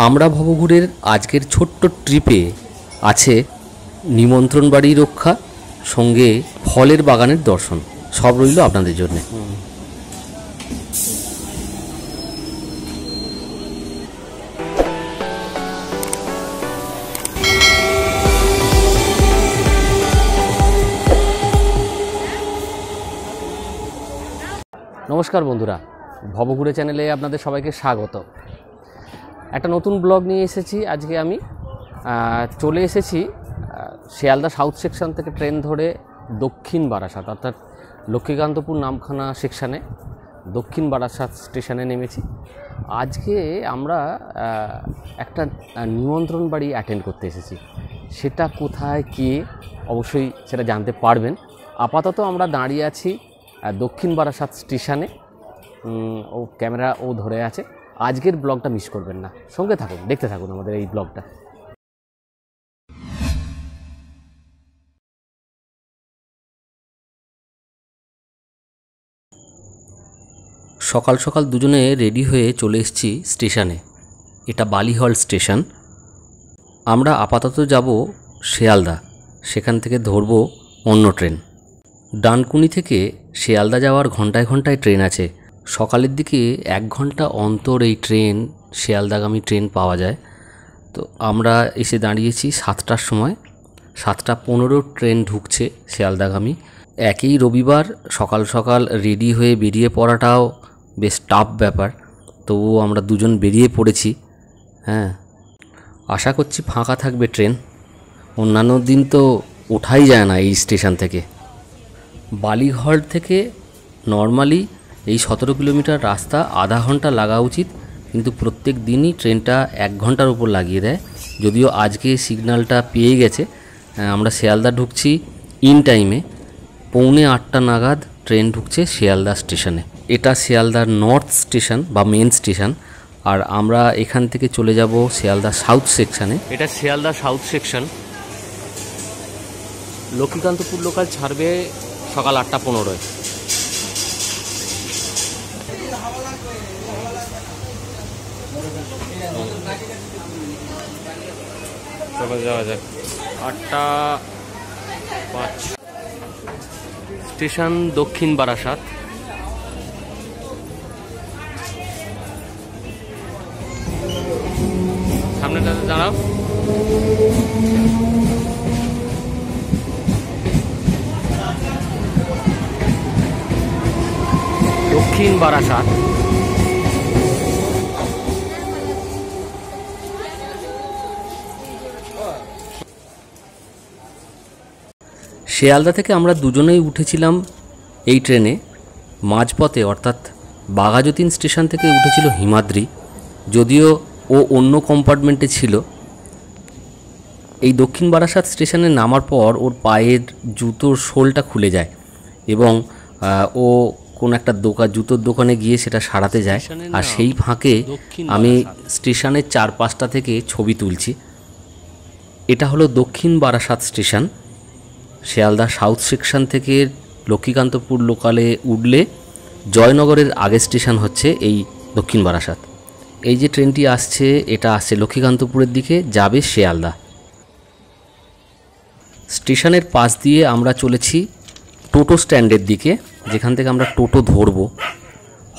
আমরা ভবঘুরের আজকের ছোট্ট ট্রিপে আছে নিমন্ত্রণ বাড়ি রক্ষা, সঙ্গে ফলের বাগানের দর্শন। সব রইল আপনাদের জন্য। নমস্কার বন্ধুরা, ভবঘুরে চ্যানেলে আপনাদের সবাইকে স্বাগত। একটা নতুন ব্লগ নিয়ে এসেছি। আজকে আমি চলে এসেছি শিয়ালদা সাউথ সেকশন থেকে ট্রেন ধরে দক্ষিণ বারাসাত অর্থাৎ লক্ষ্মীকান্তপুর নামখানা সেকশানে দক্ষিণ বারাসাত স্টেশনে নেমেছি। আজকে আমরা একটা নিমন্ত্রণ বাড়ি অ্যাটেন্ড করতে এসেছি। সেটা কোথায় কে অবশ্যই সেটা জানতে পারবেন। আপাতত আমরা দাঁড়িয়ে আছি দক্ষিণ বারাসাত স্টেশনে। ও ক্যামেরা ও ধরে আছে। আজকের ব্লগটা মিস করবেন না, সঙ্গে থাকুন, দেখতে থাকুন আমাদের এই ব্লগটা। সকাল সকাল দুজনে রেডি হয়ে চলে এসেছি স্টেশনে। এটা বালিহল স্টেশন। আমরা আপাতত যাব শিয়ালদা, সেখান থেকে ধরব অন্য ট্রেন। ডানকুনি থেকে শিয়ালদা যাওয়ার ঘন্টায় ঘন্টায় ট্রেন আছে। সকালের দিকে 1 ঘন্টা অন্তর এই ট্রেন, শিয়ালদাগামী ট্রেন পাওয়া যায়। তো আমরা এসে দাঁড়িয়েছি 7টার সময়। 7:15 ট্রেন ঢুকছে শিয়ালদাগামী। একই রবিবার সকাল সকাল রেডি হয়ে বেরিয়ে পড়াটাও বেশ টাফ ব্যাপার, তবুও আমরা দুজন বেরিয়ে পড়েছি। হ্যাঁ, আশা করছি ফাঁকা থাকবে ট্রেন। অন্যান্য দিন তো ওঠাই যায় না এই স্টেশন থেকে। বালিঘর থেকে নর্মালি এই 17 কিলোমিটার রাস্তা আধা ঘন্টা লাগা উচিত, কিন্তু প্রত্যেক দিনই ট্রেনটা 1 ঘন্টার উপর লাগিয়ে দেয়। যদিও আজকে সিগন্যালটা পেয়ে গেছে। আমরা শিয়ালদা ঢুকছি ইন টাইমে। 7:45 নাগাদ ট্রেন ঢুকছে শিয়ালদা স্টেশনে। এটা শিয়ালদার নর্থ স্টেশন বা মেন স্টেশন। আর আমরা এখান থেকে চলে যাব শিয়ালদা সাউথ সেকশানে। এটা Sealdah south section. Lakshmikantapur local ছাড়বে সকাল 8:15। যাওয়া যাক। 8:05 স্টেশন দক্ষিণ বারাসাত। সামনেটাতে দাঁড়াও। দক্ষিণ বারাসাত। শিয়ালদা থেকে আমরা দুজনেই উঠেছিলাম এই ট্রেনে। মাঝপথে অর্থাৎ বাঘাযতীন স্টেশন থেকে উঠেছিল হিমাদ্রি, যদিও ও অন্য কম্পার্টমেন্টে ছিল। এই দক্ষিণ বারাসাত স্টেশনে নামার পর ওর পায়ের জুতোর সোলটা খুলে যায় এবং ও কোন একটা জুতোর দোকানে গিয়ে সেটা সারাতে যায়। আর সেই ফাঁকে আমি স্টেশনের চারপাশটা থেকে ছবি তুলছি। এটা হলো দক্ষিণ Barasat station. Sealdah south section থেকে লক্ষ্মীকান্তপুর লোকালে উঠলে জয়নগরের আগের স্টেশন হচ্ছে এই দক্ষিণ বারাসাত। এই যে ট্রেনটি আসছে, এটা আসছে লক্ষ্মীকান্তপুরের দিকে, যাবে শিয়ালদা। স্টেশনের পাশ দিয়ে আমরা চলেছি টোটো স্ট্যান্ডের দিকে, যেখান থেকে আমরা টোটো ধরব।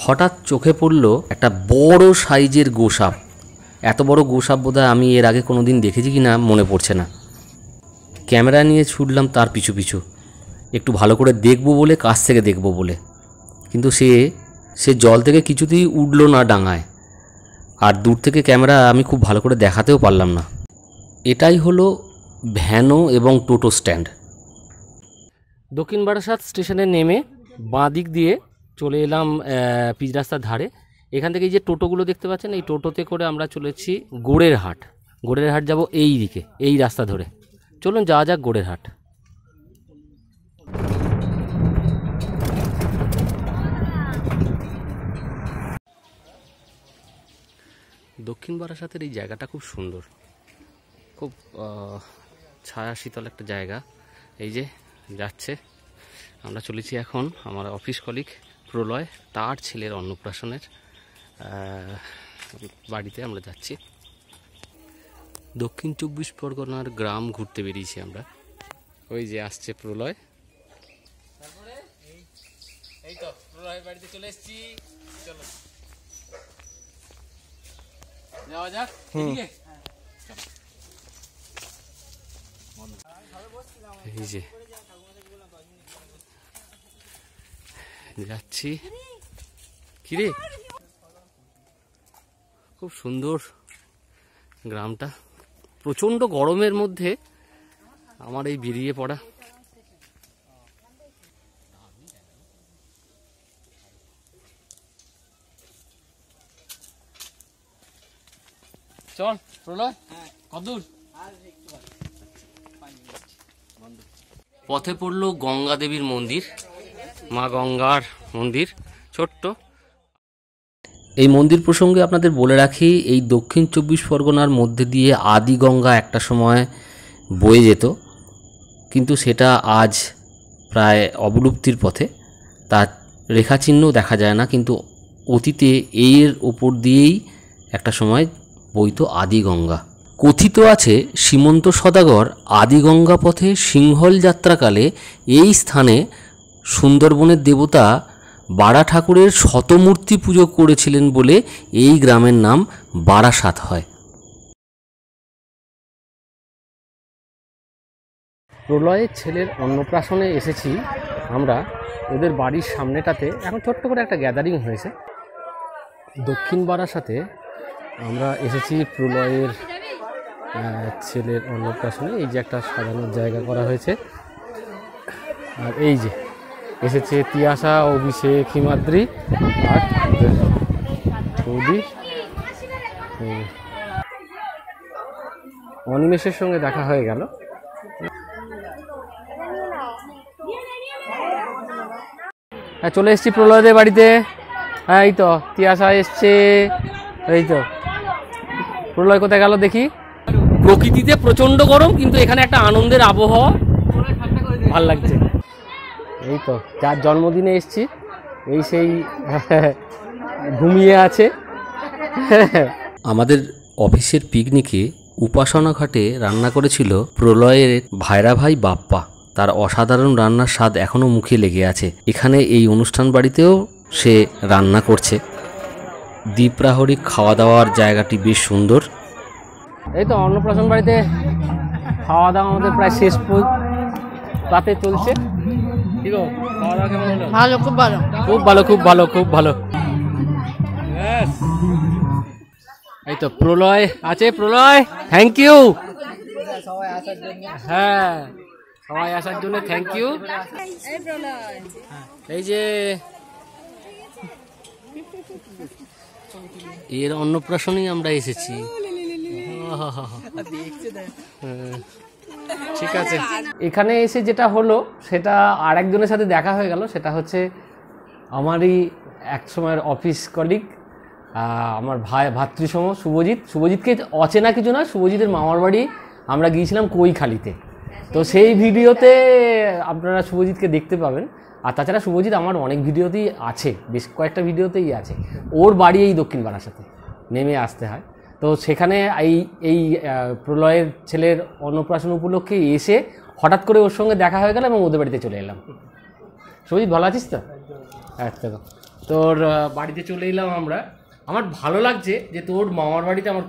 হঠাৎ চোখে পড়ল একটা বড় সাইজের গোসাপ। এত বড় গোসাপ বোধহয় আমি এর আগে কোনো দিন দেখেছি কি না মনে পড়ছে না। ক্যামেরা নিয়ে ছুটলাম তার পিছু পিছু, একটু ভালো করে দেখব বলে, কাছ থেকে দেখব বলে। কিন্তু সে জল থেকে কিছুতেই উঠল না ডাঙায়। আর দূর থেকে ক্যামেরা আমি খুব ভালো করে দেখাতেও পারলাম না। এটাই হলো ভ্যানো এবং টোটো স্ট্যান্ড। দক্ষিণ বারাসাত স্টেশনে নেমে বাঁ দিক দিয়ে চলে এলাম পিচ রাস্তার ধারে। এখান থেকে এই যে টোটোগুলো দেখতে পাচ্ছেন, এই টোটোতে করে আমরা চলেছি গোড়ের হাট। গোড়ের হাট যাব এই দিকে, এই রাস্তা ধরে। চলুন যাওয়া যাক গোড়ের হাট। দক্ষিণ বারাসাতের এই জায়গাটা খুব সুন্দর, খুব ছায়া শীতল একটা জায়গা। এই যে যাচ্ছে, আমরা চলেছি এখন আমার অফিস কলিগ প্রলয়, তার ছেলের অন্নপ্রাশনের বাড়িতে আমরা যাচ্ছি। দক্ষিণ 24 পরগনার গ্রাম ঘুরতে বেরিয়েছি আমরা। ওই যে আসছে প্রলয়, তারপরে এই তো প্রলয়ের বাড়িতে চলে এসেছি। চলো যাওয়া যাক। এই যে যাচ্ছি। কিরে, খুব সুন্দর গ্রামটা। প্রচণ্ড গরমের মধ্যে আমার এই বেরিয়ে পড়া। চল প্রলয়, কতদূর? পথে পড়লো গঙ্গা দেবীর মন্দির, মা গঙ্গার মন্দির ছোট্ট। এই মন্দির প্রসঙ্গে আপনাদের বলে রাখি, এই দক্ষিণ 24 পরগনার মধ্যে দিয়ে আদি গঙ্গা একটা সময় বয়ে যেত, কিন্তু সেটা আজ প্রায় অবলুপ্তির পথে। তার রেখাচিহ্ন দেখা যায় না, কিন্তু অতীতে এর ওপর দিয়েই একটা সময় বইতো আদি গঙ্গা। কথিত আছে সীমন্ত সদাগর আদিগঙ্গা পথে সিংহল যাত্রাকালে এই স্থানে সুন্দরবনের দেবতা বারা ঠাকুরের শতমূর্তি পুজো করেছিলেন বলে এই গ্রামের নাম বারাসাত হয়। প্রলয়ের ছেলের অন্নপ্রাশনে এসেছি আমরা। ওদের বাড়ির সামনেটাতে এখন ছোট্ট করে একটা গ্যাদারিং হয়েছে। দক্ষিণ বারাসাতে আমরা এসেছি প্রলয়ের ছেলের অন্নপ্রাশনে। এই যে একটা সাজানোর জায়গা করা হয়েছে, আর এই যে এসেছে তিয়াশা, অভিষেক, হিমাদ্রি আর বৌদি। অনিমেষের সঙ্গে দেখা হয়ে গেল। হ্যাঁ, চলে এসেছি প্রলয়দের বাড়িতে। হ্যাঁ, এই তো তিয়াশা এসছে। এই তো প্রলয় কোথায় গেল দেখি। প্রকৃতিতে প্রচণ্ড গরম, কিন্তু এখানে একটা আনন্দের আবহাওয়া, ভাল লাগছে। এই তো যার জন্মদিনে এসছি, এই সেই ঘুমিয়ে আছে। আমাদের অফিসের পিকনিকে উপাসনা ঘাটে রান্না করেছিল প্রলয়ের ভাইরা ভাই বাপ্পা। তার অসাধারণ রান্নার স্বাদ এখনও মুখে লেগে আছে। এখানে এই অনুষ্ঠান বাড়িতেও সে রান্না করছে। দ্বীপ্রাহরিক খাওয়া দাওয়ার জায়গাটি বেশ সুন্দর। এই তো অন্নপ্রাশন বাড়িতে খাওয়া দাওয়া আমাদের প্রায় শেষ পাতে চলছে। ঠিক আছে, খাওয়া দাওয়া কেমন হলো? ভালো, খুব ভালো, খুব ভালো, খুব ভালো, খুব ভালো। এই তো প্রলয় আছে। প্রলয়, থ্যাংক ইউ। হ্যাঁ, সবাই আসার জন্য থ্যাংক ইউ। এই যে এর অন্নপ্রাশনেই আমরা এসেছি। ঠিক আছে, এখানে এসে যেটা হলো সেটা আর একজনের সাথে দেখা হয়ে গেল। সেটা হচ্ছে আমারই এক সময়ের অফিস কলিগ, আমার ভাতৃসম শুভজিৎ। শুভজিৎকে অচেনা কিছু না, শুভজিতের মামার বাড়ি আমরা গিয়েছিলাম কৈখালিতে। তো সেই ভিডিওতে আপনারা শুভজিৎকে দেখতে পাবেন। আর তাছাড়া শুভজিৎ আমার অনেক ভিডিওতেই আছে, বেশ কয়েকটা ভিডিওতেই আছে। ওর বাড়ি এই দক্ষিণ বারাসাতে, নেমে আসতে হয়। তো সেখানে এই প্রলয়ের ছেলের অন্নপ্রাশন উপলক্ষে এসে হঠাৎ করে ওর সঙ্গে দেখা হয়ে গেল এবং ওদের বাড়িতে চলে এলাম। শুভজিৎ, ভালো আছিস তো? আচ্ছা, তোর বাড়িতে চলে এলাম আমরা। আমার ভালো লাগছে যে তোর মামার বাড়িতে আমার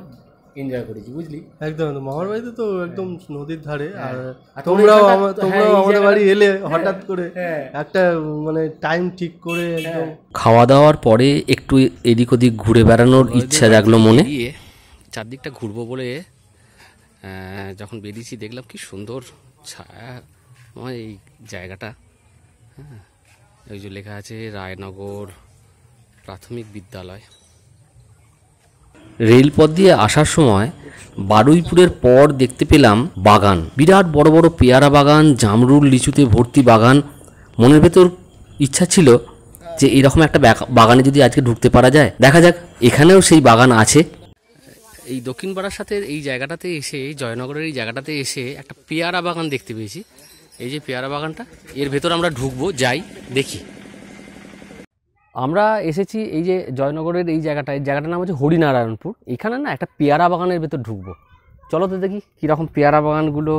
এনজয় করেছি, বুঝলি? একদম, মামার বাড়িতে তো একদম নদীর ধারে। আর তোমরাও আমাদের বাড়ি এলে হঠাৎ করে একটা মানে টাইম ঠিক করে একদম। খাওয়া দাওয়ার পরে একটু এদিক ওদিক ঘুরে বেড়ানোর ইচ্ছা জাগলো মনে। চারদিকটা ঘুরবো বলে যখন বেরিয়েছি দেখলাম কি সুন্দর ছায়া এই জায়গাটা। হ্যাঁ, ওই যে লেখা আছে রায়নগর প্রাথমিক বিদ্যালয়। রেলপথ দিয়ে আসার সময় বারুইপুরের পর দেখতে পেলাম বাগান, বিরাট বড় বড় পেয়ারা বাগান, জামরুল লিচুতে ভর্তি বাগান। মনের ভেতর ইচ্ছা ছিল যে এরকম একটা বাগানে যদি আজকে ঢুকতে পারা যায়। দেখা যাক, এখানেও সেই বাগান আছে। এই দক্ষিণ বারাসাতের এই জায়গাটাতে এসে, জয়নগরের এই জায়গাটাতে এসে একটা পেয়ারা বাগান দেখতে পেয়েছি। এই যে পেয়ারা বাগানটা, এর ভেতর আমরা ঢুকবো, যাই দেখি। আমরা এসেছি এই যে জয়নগরের এই জায়গাটার নাম হচ্ছে হরিনারায়ণপুর। এখানে না একটা পেয়ারা বাগানের ভেতর ঢুকবো, চলো তো দেখি কীরকম পেয়ারা বাগানগুলো,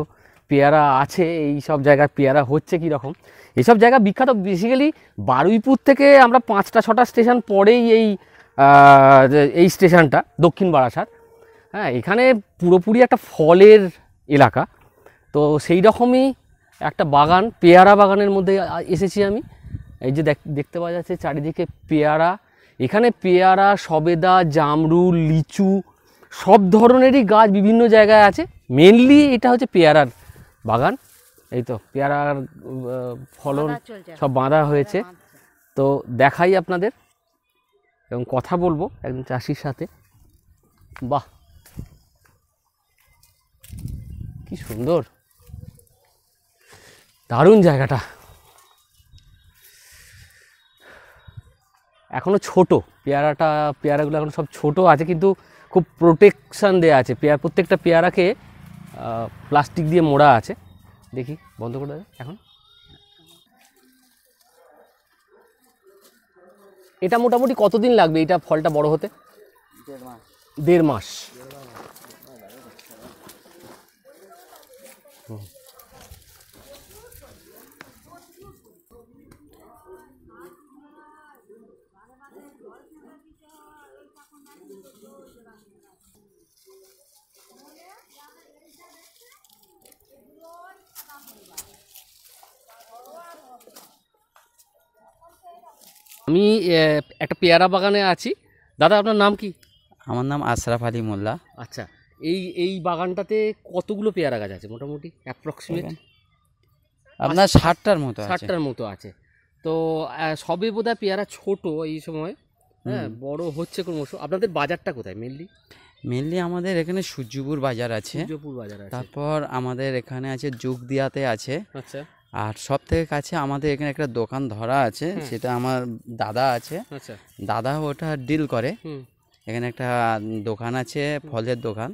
পেয়ারা আছে এই সব জায়গায়, পেয়ারা হচ্ছে কীরকম। এইসব জায়গা বিখ্যাত বেসিক্যালি বারুইপুর থেকে আমরা 5-6টা স্টেশন পরেই এই স্টেশনটা দক্ষিণ বারাসাত। হ্যাঁ, এখানে পুরোপুরি একটা ফলের এলাকা, তো সেই রকমই একটা বাগান, পেয়ারা বাগানের মধ্যে এসেছি আমি। এই যে দেখতে পাওয়া যাচ্ছে চারিদিকে পেয়ারা, এখানে পেয়ারা, সবেদা, জামরুল, লিচু সব ধরনেরই গাছ বিভিন্ন জায়গায় আছে। মেনলি এটা হচ্ছে পেয়ারার বাগান। এই তো পেয়ারার ফলন সব বাঁধা হয়েছে, তো দেখাই আপনাদের এবং কথা বলবো একজন চাষির সাথে। বাহ, কি সুন্দর, দারুণ জায়গাটা। এখনও ছোট পেয়ারাগুলো এখন সব ছোট আছে, কিন্তু খুব প্রোটেকশান দেওয়া আছে। প্রত্যেকটা পেয়ারাকে প্লাস্টিক দিয়ে মোড়া আছে। দেখি, বন্ধ করে দেবে এখন। এটা মোটামুটি কতদিন লাগবে এটা ফলটা বড় হতে? 1.5 মাস। আমি একটা পেয়ারা বাগানে আছি। দাদা, আপনার নাম কি? আমার নাম আশরাফ আলী মোল্লা। আচ্ছা, এই বাগানটাতে কতগুলো পেয়ারা গাছ আছে মোটামুটি অ্যাপ্রক্সিমেট? আপনার 60টার মতো আছে। 60টার মতো আছে। তো সবে বোধহয় পেয়ারা ছোট এই সময়, হ্যাঁ, বড় হচ্ছে ক্রমশ। আপনাদের বাজারটা কোথায় মেনলি আমাদের এখানে সূর্যপুর বাজার আছে, তারপর আমাদের এখানে আছে যোগদিয়াতে আছে। আচ্ছা। আর সব থেকে কাছে আমাদের এখানে একটা দোকান ধরা আছে, সেটা আমার দাদা আছে। আচ্ছা। দাদা ওটা ডিল করে। এখানে একটা দোকান আছে, ফলের দোকান,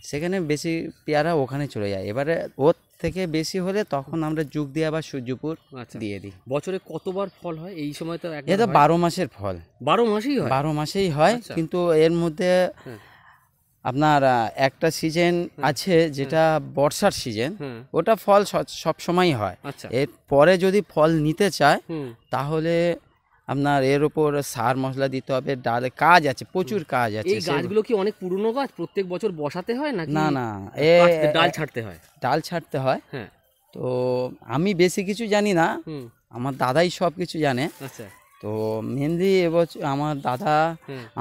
সেখানে বেশি পেয়ারা ওখানে চলে যায়। এবারে ওর থেকে বেশি হলে তখন আমরা যোগদিয়া বা সূর্যপুর দিয়ে দিই। বছরে কতবার ফল হয় এই সময়? তো এটা 12 মাসের ফল, 12 মাসেই হয়। 12 মাসেই হয়, কিন্তু এর মধ্যে আপনার একটা সিজন আছে যেটা বর্ষার সিজন, ওটা ফল সব সময়ই হয়। এর পরে যদি ফল নিতে চায় তাহলে আপনার এর উপর সার মশলা দিতে হবে, ডালে কাজ আছে, প্রচুর কাজ আছে। এই গাছগুলো কি অনেক পুরনো গাছ? প্রত্যেক বছর বসাতে হয় নাকি? না, ডাল ছাড়তে হয়। ডাল ছাড়তে হয়। হ্যাঁ, তো আমি বেশি কিছু জানি না, আমার দাদাই সব কিছু জানে। আচ্ছা। তো মেনলি এবছর আমার দাদা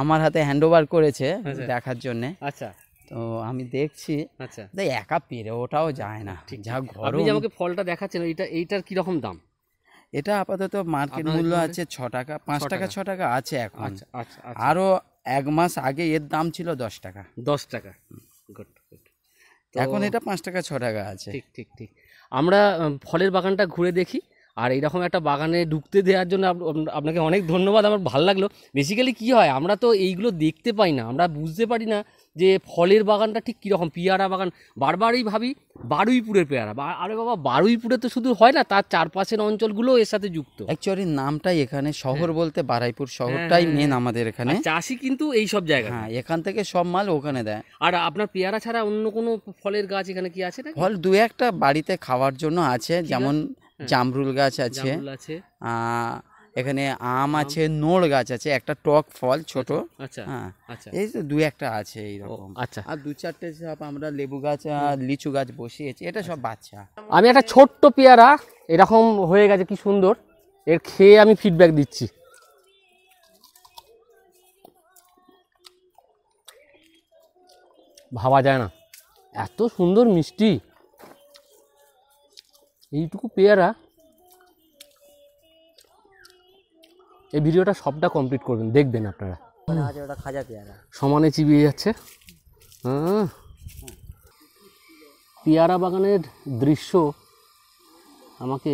আমার হাতে হ্যান্ড ওভার করেছে দেখার জন্যে। আচ্ছা। তো আমি দেখছি। আচ্ছা। একা পেরে ওটাও যায় না, যা ঘর। আপনি যে আমাকে ফলটা দেখাচ্ছেন, এইটার কি রকম দাম? এটা আপাতত মার্কেট মূল্য আছে 6 টাকা, 5 টাকা 6 টাকা আছে এখন। আচ্ছা আচ্ছা। আরও 1 মাস আগে এর দাম ছিল 10 টাকা। 10 টাকা, গুড। এখন এটা 5 টাকা 6 টাকা আছে। ঠিক। আমরা ফলের বাগানটা ঘুরে দেখি, আর এইরকম একটা বাগানে ঢুকতে দেওয়ার জন্য আপনাকে অনেক ধন্যবাদ। আমার ভালো লাগলো। বেসিক্যালি কী হয়, আমরা তো এইগুলো দেখতে পাই না, আমরা বুঝতে পারি না যে ফলের বাগানটা ঠিক কীরকম। পেয়ারা বাগান বারবারই ভাবি বারুইপুরের পেয়ারা, আরে বাবা, বারুইপুরে তো শুধু হয় না, তার চারপাশের অঞ্চলগুলো এর সাথে যুক্ত। অ্যাকচুয়ালি নামটাই এখানে শহর বলতে বারুইপুর শহরটাই মেন আমাদের এখানে। চাষি কিন্তু এই সব জায়গায়, হ্যাঁ, এখান থেকে সব মাল ওখানে দেয়। আর আপনার পেয়ারা ছাড়া অন্য কোনো ফলের গাছ এখানে কি আছে? ফল 2-1টা বাড়িতে খাওয়ার জন্য আছে, যেমন জামরুল গাছ আছে, এখানে আম আছে, নোড় গাছ আছে, একটা টক ফল ছোট। আচ্ছা। হ্যাঁ, আচ্ছা। এই তো 2-1টা আছে এইরকম। আচ্ছা। আর 2-4টে সব আমরা লেবু গাছ আর লিচু গাছ বসিয়েছি, এটা সব বাচ্চা। আমি একটা ছোট্ট পেয়ারা এরকম হয়ে গেছে, কি সুন্দর, এর খেয়ে আমি ফিডব্যাক দিচ্ছি। ভাবা যায় না, এত সুন্দর মিষ্টি এইটুকু পেয়ারা। এই ভিডিওটা সবটা কমপ্লিট করবেন, দেখবেন আপনারা। খাজা পেয়ারা সমানে চিবিয়ে যাচ্ছে। পেয়ারা বাগানের দৃশ্য আমাকে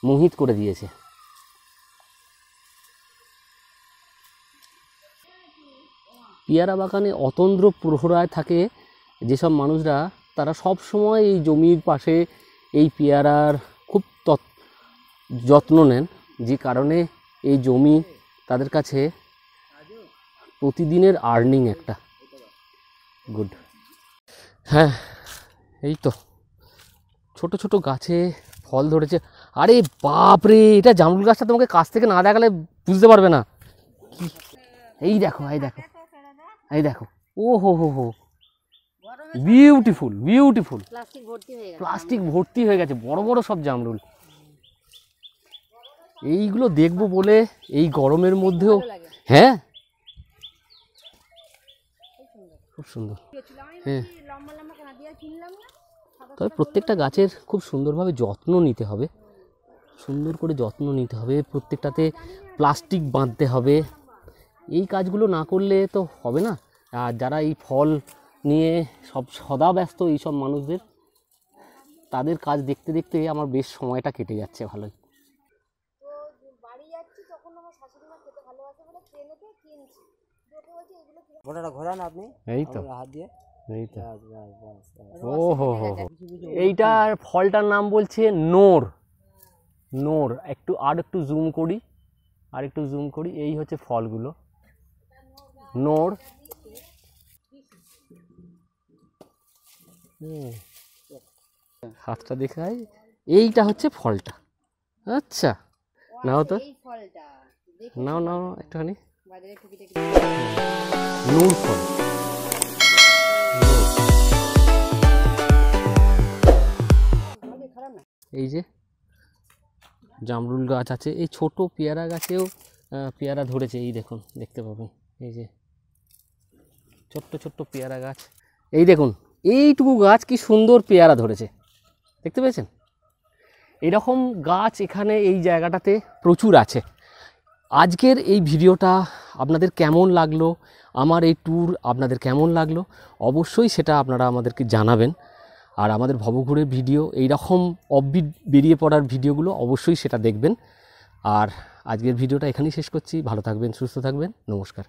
মোহিত করে দিয়েছে। পেয়ারা বাগানে অতন্দ্র প্রহরায় থাকে যেসব মানুষরা, তারা সব সময় এই জমির পাশে এই পেয়ারার খুব যত্ন নেন, যে কারণে এই জমি তাদের কাছে প্রতিদিনের আর্নিং একটা। গুড। হ্যাঁ এই তো ছোট ছোট গাছে ফল ধরেছে। আরে বাপ রে, এটা জামরুল গাছটা তোমাকে কাছ থেকে না দেখালে বুঝতে পারবে না। এই দেখো এই দেখো এই দেখো, ও হো হো হো, বিউটিফুল বিউটিফুল। প্লাস্টিক ভর্তি হয়ে গেছে, বড় বড় সব জামরুল। এইগুলো দেখবো বলে এই গরমের মধ্যেও, হ্যাঁ খুব সুন্দর। হ্যাঁ, তবে প্রত্যেকটা গাছের খুব সুন্দরভাবে যত্ন নিতে হবে, সুন্দর করে যত্ন নিতে হবে। প্রত্যেকটাতে প্লাস্টিক বাঁধতে হবে। এই কাজগুলো না করলে তো হবে না। আর যারা এই ফল নিয়ে সদা ব্যস্ত এইসব মানুষদের, তাদের কাজ দেখতে দেখতে আমার বেশ সময়টা কেটে যাচ্ছে ভালোই। এই তো এই তো, ও হো হো হো, এইটার ফলটার নাম বলছে নোর। নোর একটু জুম করি, আর একটু জুম করি, এই হচ্ছে ফলগুলো নোর। হাতটা দেখাই, এইটা হচ্ছে ফলটা। আচ্ছা নাও তো, নাও নাও একটুখানি। নোর ফল, এই যে জামরুল গাছ আছে, এই ছোট পেয়ারা গাছেও পেয়ারা ধরেছে, এই দেখুন দেখতে পাবেন, এই যে ছোট্ট ছোট্ট পেয়ারা গাছ। এই দেখুন এইটুকু গাছ কি সুন্দর পেয়ারা ধরেছে, দেখতে পেয়েছেন? এরকম গাছ এখানে এই জায়গাটাতে প্রচুর আছে। আজকের এই ভিডিওটা আপনাদের কেমন লাগলো, আমার এই ট্যুর আপনাদের কেমন লাগলো, অবশ্যই সেটা আপনারা আমাদেরকে জানাবেন। আর আমাদের ভবঘুরের ভিডিও, এই রকম অফবিট বেরিয়ে পড়ার ভিডিওগুলো অবশ্যই সেটা দেখবেন। আর আজকের ভিডিওটা এখানেই শেষ করছি। ভালো থাকবেন, সুস্থ থাকবেন, নমস্কার।